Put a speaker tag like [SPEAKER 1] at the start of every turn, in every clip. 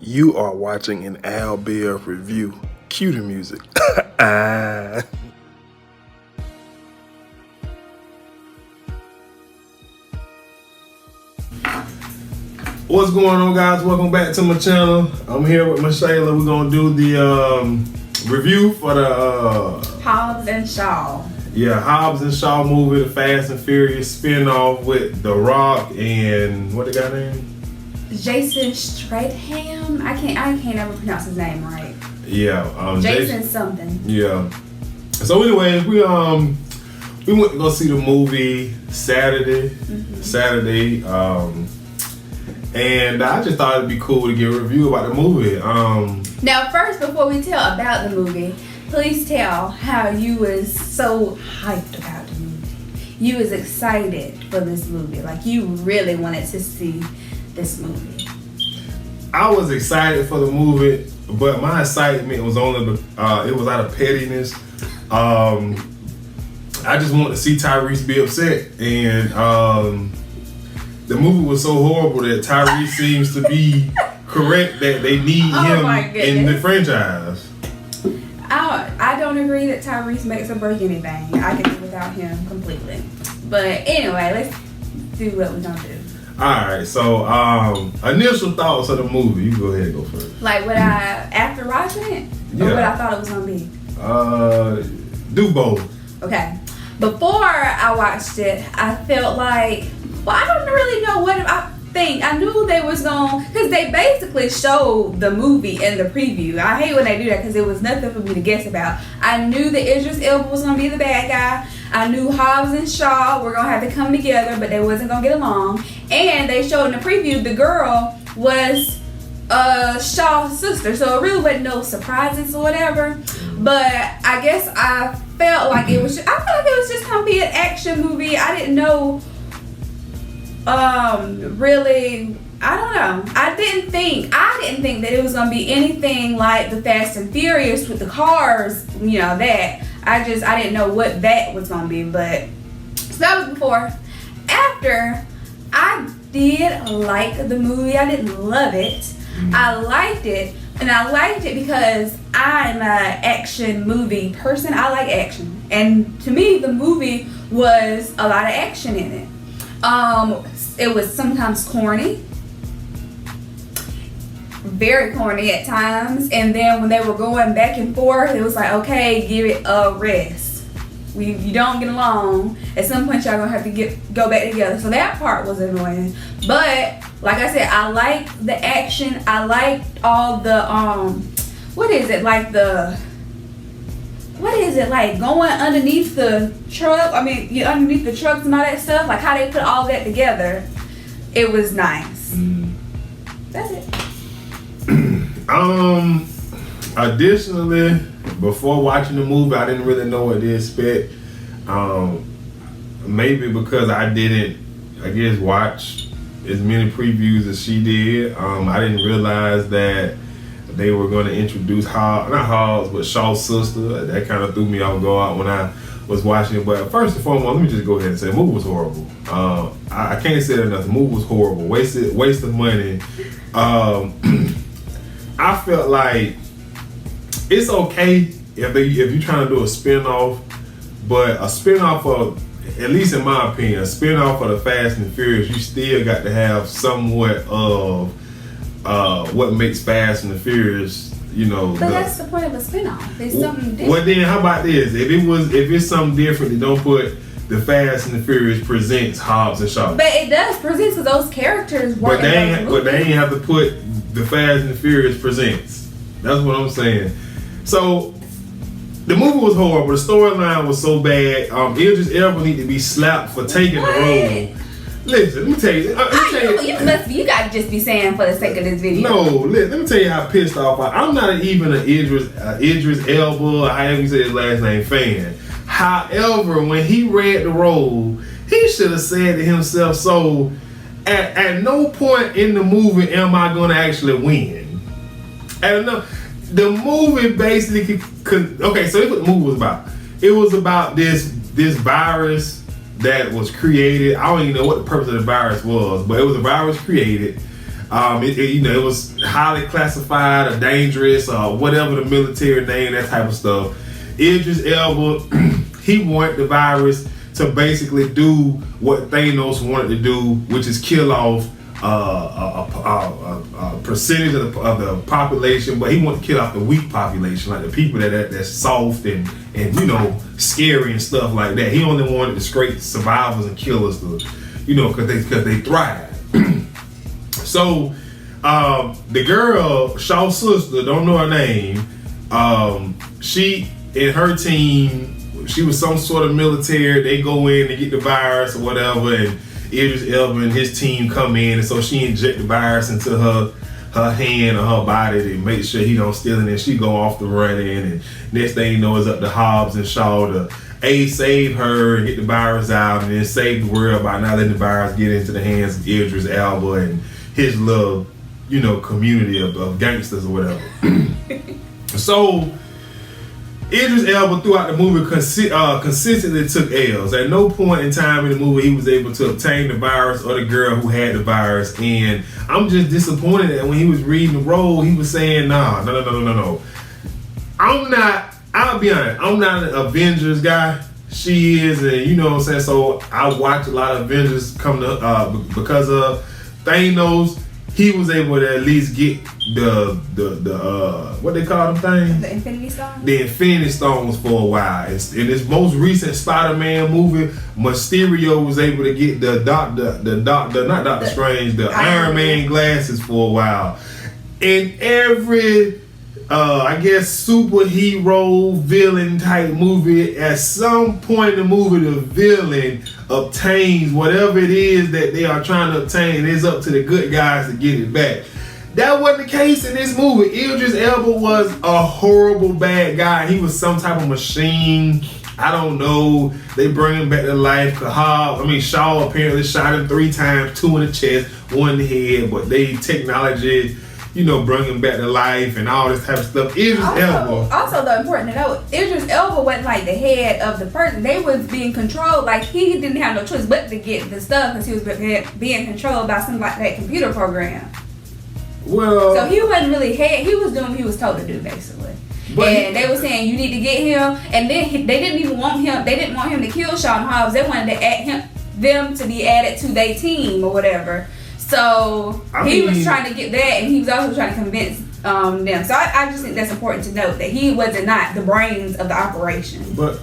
[SPEAKER 1] You are watching an Al Bear review. Cue the music. What's going on, guys? Welcome back to my channel. I'm here with Miss Shayla. We're gonna do the review for the
[SPEAKER 2] Hobbs and Shaw.
[SPEAKER 1] Yeah, Hobbs and Shaw movie, the Fast and Furious spin-off with The Rock and what the guy name?
[SPEAKER 2] Jason Stratham. I can't ever pronounce his name right.
[SPEAKER 1] Yeah,
[SPEAKER 2] Jason something.
[SPEAKER 1] Yeah. So anyways, we went to go see the movie Saturday, and I just thought it'd be cool to give a review about the movie.
[SPEAKER 2] Now, first, before we tell about the movie, please tell how you was so hyped about the movie. You was excited for this movie, like you really wanted to see this movie.
[SPEAKER 1] I was excited for the movie, but my excitement was only it was out of pettiness. I just wanted to see Tyrese be upset, and the movie was so horrible that Tyrese seems to be correct that they need him in the franchise.
[SPEAKER 2] I don't agree that Tyrese makes or break anything. I can do without him completely. But anyway, let's do what we're gonna do.
[SPEAKER 1] Alright, so initial thoughts of the movie. You go ahead and go first.
[SPEAKER 2] Like what after watching it? Or what I thought it was gonna be?
[SPEAKER 1] Do both.
[SPEAKER 2] Okay. Before I watched it, I felt like, well, I don't really know what I think. I knew they was going, because they basically showed the movie in the preview. I hate when they do that because it was nothing for me to guess about. I knew that Idris Elba was going to be the bad guy. I knew Hobbs and Shaw were going to have to come together, but they wasn't going to get along. And they showed in the preview the girl was Shaw's sister, so it really wasn't no surprises or whatever. But I guess I felt like it was just gonna be an action movie. I didn't know really, I don't know. I didn't think that it was gonna be anything like the Fast and Furious with the cars, you know, that. I didn't know what that was gonna be, but so that was before. After, I did like the movie. I didn't love it. I liked it, and I liked it because I'm an action movie person. I like action, and to me, the movie was a lot of action in it. It was sometimes corny, very corny at times, and then when they were going back and forth, it was like, okay, give it a rest. You don't get along. At some point, y'all gonna have to go back together. So that part was annoying, but like I said, I liked the action. I liked all the what is it like going underneath the truck? I mean, underneath the trucks and all that stuff. Like how they put all that together. It was nice. That's it.
[SPEAKER 1] Additionally, before watching the movie, I didn't really know what to expect. Maybe because I didn't, I guess, watch as many previews as she did. I didn't realize that they were going to introduce not Hobbs, but Shaw's sister. That kind of threw me off guard when I was watching it. But first and foremost, let me just go ahead and say the movie was horrible. I can't say that enough. The movie was horrible. Waste of money. I felt like it's okay if you're trying to do a spin-off, but a spin-off of, at least in my opinion, a spin-off of the Fast and Furious, you still got to have somewhat of what makes Fast and the Furious, you know.
[SPEAKER 2] But that's the point of a spin-off. It's something different.
[SPEAKER 1] Well, then how about this? If it's something different, then don't put the Fast and the Furious presents Hobbs and Shaw.
[SPEAKER 2] But it does present, because those characters weren't.
[SPEAKER 1] But they ain't have to put the Fast and the Furious presents. That's what I'm saying. So the movie was horrible. The storyline was so bad. Idris Elba need to be slapped for taking the role. Listen, let me tell you.
[SPEAKER 2] You gotta just be saying for the sake of this video.
[SPEAKER 1] No, let me tell you how pissed off I'm not even an Idris Elba, however you say his last name, fan. However, when he read the role, he should have said to himself, so at no point in the movie am I going to actually win. The movie basically okay, so here's what the movie was about. It was about this virus that was created. I don't even know what the purpose of the virus was, but it was a virus created It was highly classified or dangerous or whatever the military name, that type of stuff. Idris Elba, he wanted the virus to basically do what Thanos wanted to do, which is kill off a percentage of the population, but he wanted to kill off the weak population, like the people that's soft and scary and stuff like that. He only wanted the straight survivors and killers to, because they thrive. So the girl, Shaw's sister, don't know her name. She and her team, she was some sort of military. They go in and get the virus or whatever, and Idris Elba and his team come in, and so she inject the virus into her hand or her body to make sure he don't steal it, and she go off the run in, and next thing you know is up to Hobbs and Shaw to save her and get the virus out, and then save the world by not letting the virus get into the hands of Idris Elba and his little, community of gangsters or whatever. So Idris Elba throughout the movie consistently took L's. At no point in time in the movie he was able to obtain the virus or the girl who had the virus. And I'm just disappointed that when he was reading the role, he was saying, no. I'll be honest, I'm not an Avengers guy. She is, and you know what I'm saying? So I watch a lot of Avengers come to, because of Thanos. He was able to at least get the what they call them things?
[SPEAKER 2] The Infinity Stones?
[SPEAKER 1] The Infinity Stones for a while. In his most recent Spider-Man movie, Mysterio was able to get the Iron Man glasses for a while. In every superhero villain type movie, at some point in the movie, the villain obtains whatever it is that they are trying to obtain. It's up to the good guys to get it back. That wasn't the case in this movie. Idris Elba was a horrible bad guy. He was some type of machine. I don't know. They bring him back to life. Shaw apparently shot him 3 times, 2 in the chest, 1 in the head, but they technology, bring him back to life and all this type of stuff. Elba.
[SPEAKER 2] Also, though, important to note, Idris Elba wasn't like the head of the person. They was being controlled. Like, he didn't have no choice but to get the stuff because he was being controlled by some like that computer program.
[SPEAKER 1] Well,
[SPEAKER 2] so he wasn't really head. He was doing what he was told to do, basically. And they were saying you need to get him. And then they didn't even want him. They didn't want him to kill Shaw and Hobbs. They wanted to add them to be added to their team or whatever. So he was trying to get that, and he was also trying to convince them. So I just think that's important to note that he wasn't not the brains of the operation.
[SPEAKER 1] But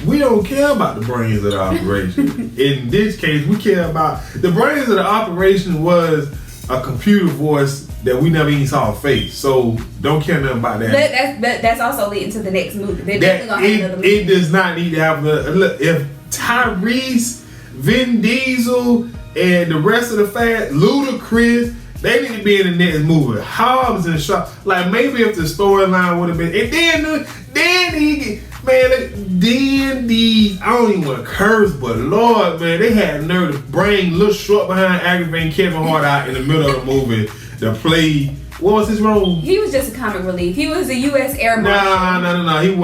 [SPEAKER 1] we don't care about the brains of the operation. In this case, we care about the brains of the operation was a computer voice that we never even saw a face. So don't care nothing about that.
[SPEAKER 2] That's also leading to the next movie. They're definitely gonna have another movie.
[SPEAKER 1] It does not need to have look. If Tyrese, Vin Diesel, and the rest of the Ludacris, they need to be in the next movie. Hobbs and Shaw, like maybe if the storyline would have been, and then these, I don't even want to curse, but Lord, man, they had nerve to bring little short behind aggravating Kevin Hart out in the middle of the movie to play. What was his role?
[SPEAKER 2] He was just a comic relief. He was a U.S. Air Marshal.
[SPEAKER 1] No. He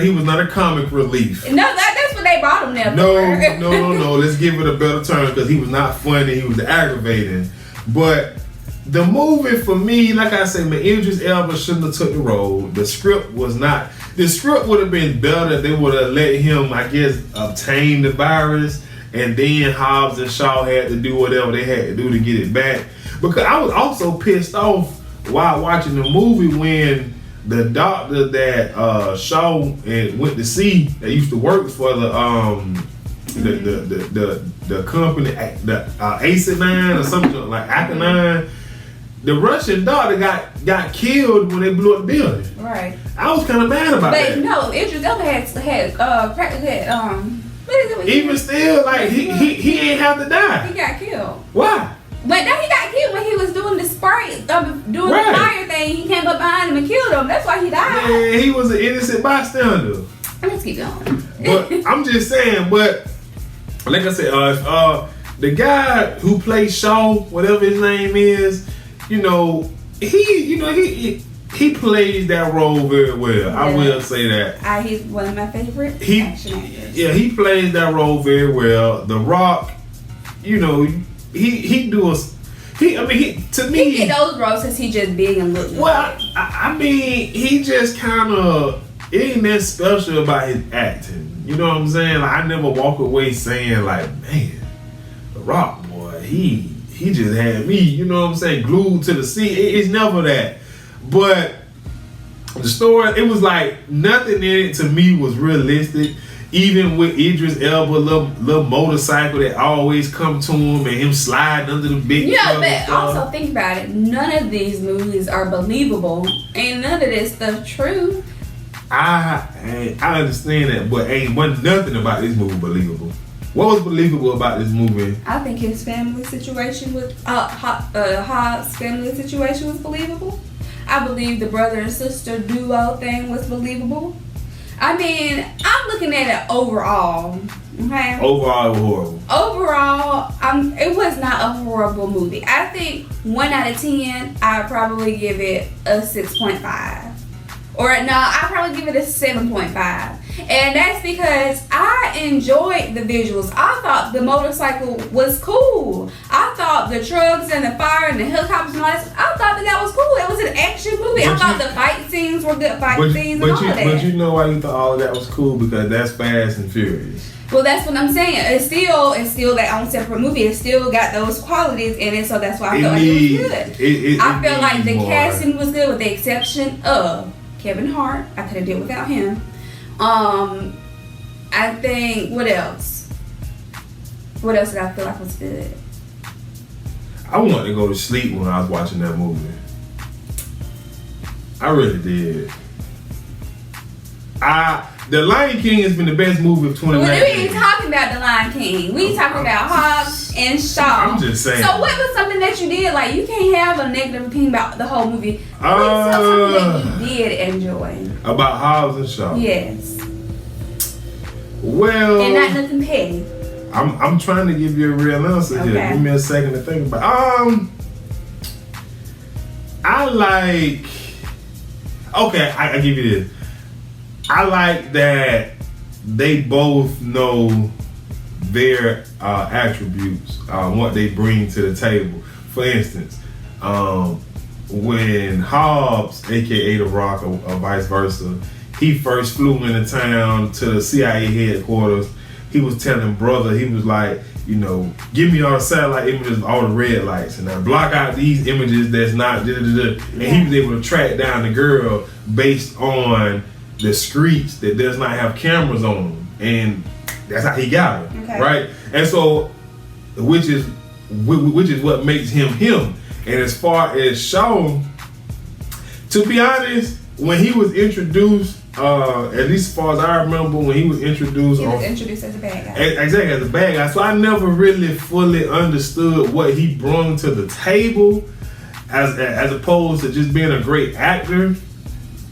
[SPEAKER 1] was not a comic relief.
[SPEAKER 2] No, that's what they brought him there for.
[SPEAKER 1] No. Let's give it a better term because he was not funny. He was aggravating. But the movie for me, like I said, Idris Elba shouldn't have took the role. The script was not. The script would have been better if they would have let him, I guess, obtain the virus, and then Hobbs and Shaw had to do whatever they had to do to get it back. Because I was also pissed off while watching the movie when the doctor that Shaw went to see, that used to work for the company, the Acidine or something like Acidine, the Russian doctor got killed when they blew up the building.
[SPEAKER 2] Right.
[SPEAKER 1] I was kind of mad about that.
[SPEAKER 2] But no, Idris Elba had practically what is it?
[SPEAKER 1] Even still, like he ain't have to die.
[SPEAKER 2] He got killed.
[SPEAKER 1] Why?
[SPEAKER 2] But then he got killed when he was doing the spray, doing the fire thing. He came up behind him and killed him. That's why he died.
[SPEAKER 1] Man, he was an innocent bystander.
[SPEAKER 2] Let's keep going.
[SPEAKER 1] But I'm just saying. But like I said, the guy who plays Shaw, whatever his name is, he plays that role very well. Yeah. I will say that.
[SPEAKER 2] He's one of my favorite action actors.
[SPEAKER 1] Yeah, he plays that role very well. The Rock, he To me,
[SPEAKER 2] he get those roles because he just big and look good.
[SPEAKER 1] Well, I mean, he just kind of ain't that special about his acting. You know what I'm saying? Like, I never walk away saying like, man, The Rock boy, he just had me. You know what I'm saying? Glued to the seat. It's never that. But the story, it was like nothing in it to me was realistic. Even with Idris Elba, little motorcycle that always come to him and him sliding under the big.
[SPEAKER 2] Yeah, but also think about it. None of these movies are believable. Ain't none of this stuff true.
[SPEAKER 1] I understand that, but wasn't nothing about this movie believable. What was believable about this movie?
[SPEAKER 2] I think his family situation with Hobbs' family situation was believable. I believe the brother and sister duo thing was believable. I mean, I'm looking at it overall. Okay.
[SPEAKER 1] Overall, it was horrible.
[SPEAKER 2] Overall, it was not a horrible movie. I think 1 out of 10, I'd probably give it a 6.5. Or no, I'd probably give it a 7.5. And that's because I enjoyed the visuals. I thought the motorcycle was cool. I thought the trucks and the fire and the helicopters and all that, I thought that was cool. It was an action movie. I thought the fight scenes were good fight scenes and all of that.
[SPEAKER 1] But you know why you thought all of that was cool? Because that's Fast and Furious.
[SPEAKER 2] Well, that's what I'm saying. It's still that own separate movie. It still got those qualities in it, so that's why I felt like it was good. I felt like the casting was good with the exception of Kevin Hart. I could have did without him. I think, what else? What else did I feel like was good?
[SPEAKER 1] I wanted to go to sleep when I was watching that movie. I really did. The Lion King has been the best movie of 2019.
[SPEAKER 2] Well, we ain't talking about The Lion King. We talking about Hobbs and Shaw.
[SPEAKER 1] I'm just saying.
[SPEAKER 2] So what was something that you did? Like, you can't have a negative opinion about the whole movie. What's something that you did enjoy?
[SPEAKER 1] About Hobbs and Shaw?
[SPEAKER 2] Yes.
[SPEAKER 1] Well.
[SPEAKER 2] And not nothing petty.
[SPEAKER 1] I'm trying to give you a real answer here.
[SPEAKER 2] Okay.
[SPEAKER 1] Give me a second to think about. I like. Okay, I give you this. I like that they both know their attributes, what they bring to the table. For instance, when Hobbs, aka The Rock, or vice versa, he first flew into town to the CIA headquarters, he was telling brother, he was like, you know, give me all the satellite images of all the red lights, and I block out these images that's not da-da-da-da. And he was able to track down the girl based on the streets that does not have cameras on them, and that's how he got her, right? And so, which is what makes him him. And as far as Shaw, to be honest, when he was introduced, at least as far as I remember, when he was introduced,
[SPEAKER 2] as a bad guy.
[SPEAKER 1] Exactly, as a bad guy. So I never really fully understood what he brought to the table, as opposed to just being a great actor.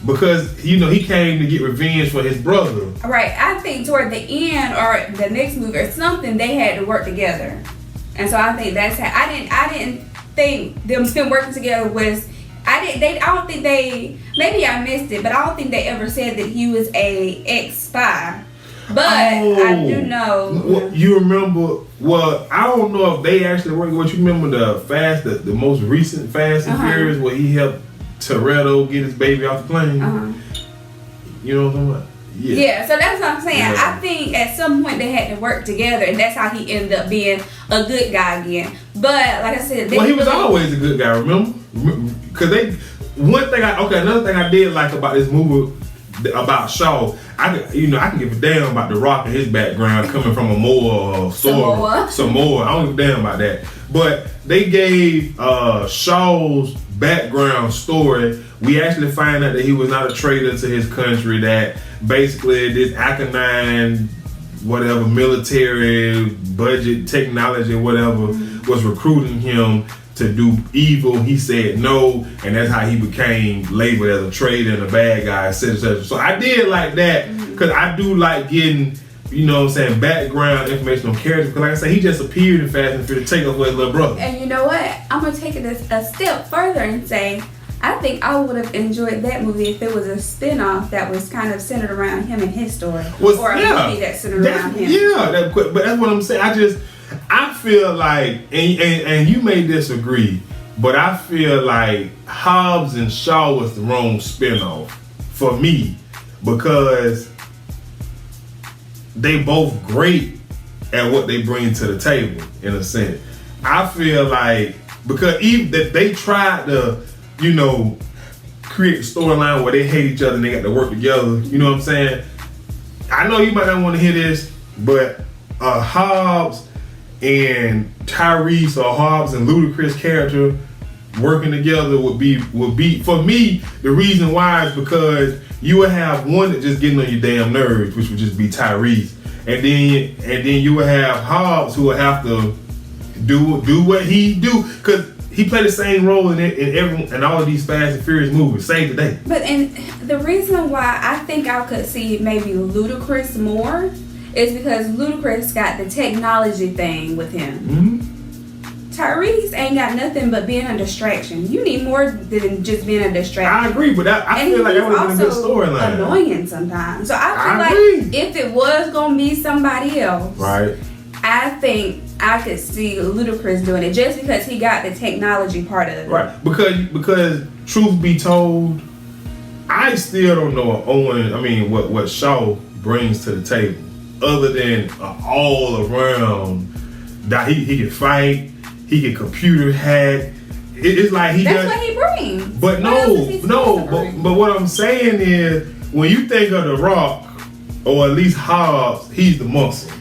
[SPEAKER 1] Because, you know, he came to get revenge for his brother. Right.
[SPEAKER 2] I think toward the end or the next movie or something, they had to work together. And so I think that's how I didn't think them still working together was I don't think they, maybe I missed it, but I don't think they ever said that he was a ex-spy. But I do know.
[SPEAKER 1] Well, you remember, well, I don't know if they actually worked, but you remember the most recent Fast and Furious where he helped Toretto get his baby off the plane. You know what I'm talking about?
[SPEAKER 2] Yeah, so that's what I'm saying. I think at some point they had to work together, and that's how he ended up being a good guy again. But like I said,
[SPEAKER 1] he was always a good guy. Remember? Because another thing I did like about this movie about Shaw, I can give a damn about The Rock and his background coming from Samoa. I don't give a damn about that. But they gave Shaw's background story. We actually find out that he was not a traitor to his country, that basically this asinine whatever military budget technology whatever was recruiting him to do evil. He said no, and that's how he became labeled as a traitor and a bad guy, etc. So I did like that, because I do like getting, you know what I'm saying, background information on characters. Because like I said, he just appeared in Fast and Furious to take over his little brother.
[SPEAKER 2] And you know what? I'm going to take it a step further and say, I think I would have enjoyed that movie if it was a spin-off that was kind of centered around him and his story. Or a movie that's centered around him.
[SPEAKER 1] Yeah, but that's what I'm saying. I feel like, and you may disagree, but I feel like Hobbs and Shaw was the wrong spinoff for me because they both great at what they bring to the table, in a sense. I feel like, because even that they tried to, you know, create a storyline where they hate each other and they got to work together, you know what I'm saying? I know you might not want to hear this, but Hobbs and Tyrese, or Hobbs and Ludacris character working together would be for me, the reason why is because you would have one that just getting on your damn nerves, which would just be Tyrese, and then you would have Hobbs who would have to do what he do, because he played the same role in all of these Fast and Furious movies, save the day.
[SPEAKER 2] But and the reason why I think I could see maybe Ludacris more is because Ludacris got the technology thing with him.
[SPEAKER 1] Mm-hmm.
[SPEAKER 2] Tyrese ain't got nothing but being a distraction. You need more than just being a distraction.
[SPEAKER 1] I agree, but I feel like that would have been a good storyline.
[SPEAKER 2] Annoying sometimes. So I feel like if it was gonna be somebody else,
[SPEAKER 1] right?
[SPEAKER 2] I think I could see Ludacris doing it just because he got the technology part of it.
[SPEAKER 1] Right. Because truth be told, I still don't know what Shaw brings to the table, other than all around that he can fight, he can computer hack. It's like
[SPEAKER 2] That's what he brings.
[SPEAKER 1] But but what I'm saying is, when you think of The Rock, or at least Hobbs, he's the muscle.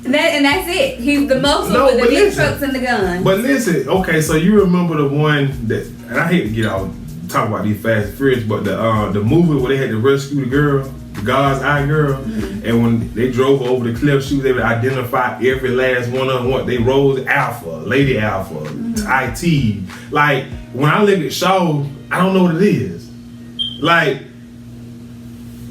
[SPEAKER 2] And that's it. He's the muscle with the big trucks and the gun.
[SPEAKER 1] But listen, okay, so you remember the one that, and I hate to get out talk about these Fast and Furious, but the movie where they had to rescue the girl, the God's Eye girl, and when they drove over the cliff, she was able to identify every last one of them. What they rose, Alpha, Lady Alpha, IT. Like, when I look at Shaw, I don't know what it is. Like,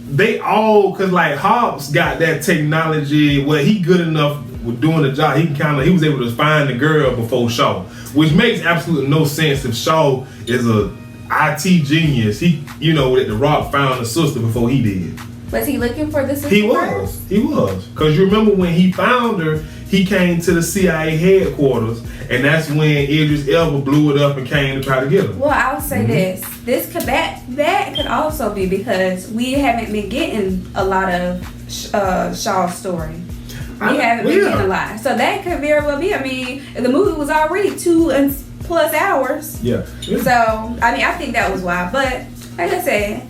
[SPEAKER 1] they all, cause like Hobbs got that technology where he good enough with doing the job. He was able to find the girl before Shaw, which makes absolutely no sense if Shaw is a IT genius. That The Rock found the sister before he did.
[SPEAKER 2] Was he looking for the sister?
[SPEAKER 1] He was. Cause you remember when he found her, he came to the CIA headquarters, and that's when Idris Elba blew it up and came to try to get her.
[SPEAKER 2] Well, I'll say this that could also be because we haven't been getting a lot of Shaw's story. We haven't been getting a lot, so that could very well be. I mean, the movie was already 2+ hours.
[SPEAKER 1] Yeah.
[SPEAKER 2] So I think that was why. But like I said,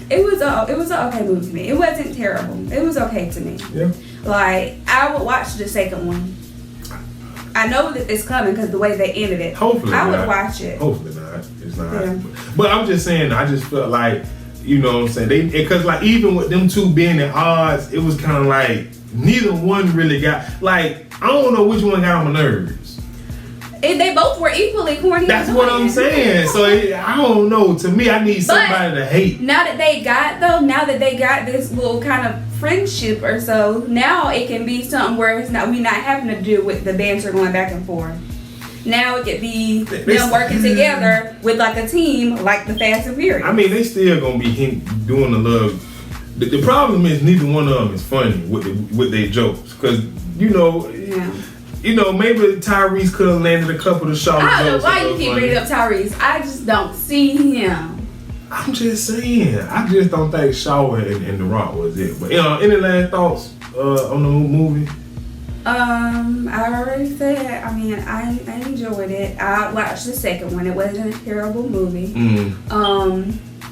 [SPEAKER 2] it was an okay movie to me. It wasn't terrible. It was okay to me.
[SPEAKER 1] Yeah.
[SPEAKER 2] Like, I would watch the second one. I know that it's coming because the way they ended it.
[SPEAKER 1] Hopefully
[SPEAKER 2] I would
[SPEAKER 1] not.
[SPEAKER 2] watch it.
[SPEAKER 1] Hopefully not. It's not.
[SPEAKER 2] Yeah.
[SPEAKER 1] But I'm just saying, I just felt like, you know what I'm saying? Because like, even with them two being at odds, it was kind of like neither one really got, like, I don't know which one got on my nerves.
[SPEAKER 2] They both were equally corny.
[SPEAKER 1] That's what I'm saying. So I don't know. To me, I need somebody to hate.
[SPEAKER 2] Now that they got this little kind of friendship or so, now it can be something where we're not having to deal with the banter going back and forth. Now it could be them working together with like a team, like the Fast and Furious.
[SPEAKER 1] I mean, they still gonna be doing the love. The problem is neither one of them is funny with their jokes, because maybe Tyrese could have landed a couple of Shaw jokes.
[SPEAKER 2] I don't know why you keep bringing up Tyrese. I just don't see him.
[SPEAKER 1] I'm just saying. I just don't think Shaw and The Rock was it. But any last thoughts on the movie?
[SPEAKER 2] I already said. I mean, I enjoyed it. I watched the second one. It wasn't a terrible movie.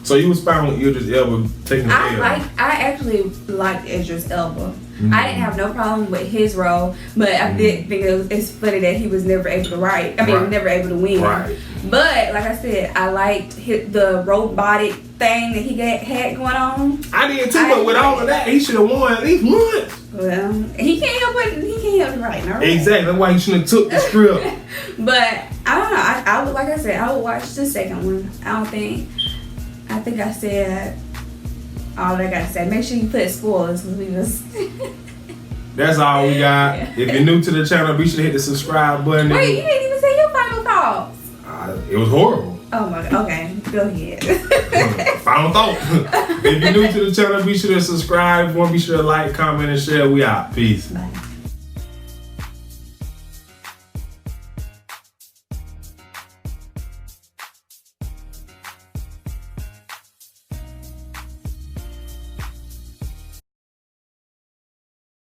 [SPEAKER 1] So you was fine with Idris Elba taking the L?
[SPEAKER 2] I actually liked Idris Elba. I didn't have no problem with his role, but I did think it's funny that he was never able to write. Never able to win. Right. But like I said, I liked the robotic thing that he had going on.
[SPEAKER 1] I did too, but with all of that, he should have won at least once.
[SPEAKER 2] Well, he can't help it right now.
[SPEAKER 1] Exactly. That's why he shouldn't have took the script.
[SPEAKER 2] But I don't know. I would, like I said, I would watch the second one. I think I said all I gotta say. Make sure you put spoilers because we was.
[SPEAKER 1] That's all we got.
[SPEAKER 2] Yeah.
[SPEAKER 1] If you're new to the channel, be sure to hit the subscribe button.
[SPEAKER 2] Wait, you didn't even say your final thoughts.
[SPEAKER 1] It was horrible.
[SPEAKER 2] Oh my god. Okay, go ahead.
[SPEAKER 1] Final thought. If you're new to the channel, be sure to subscribe. If you want, be sure to like, comment, and share. We out. Peace.
[SPEAKER 2] Bye.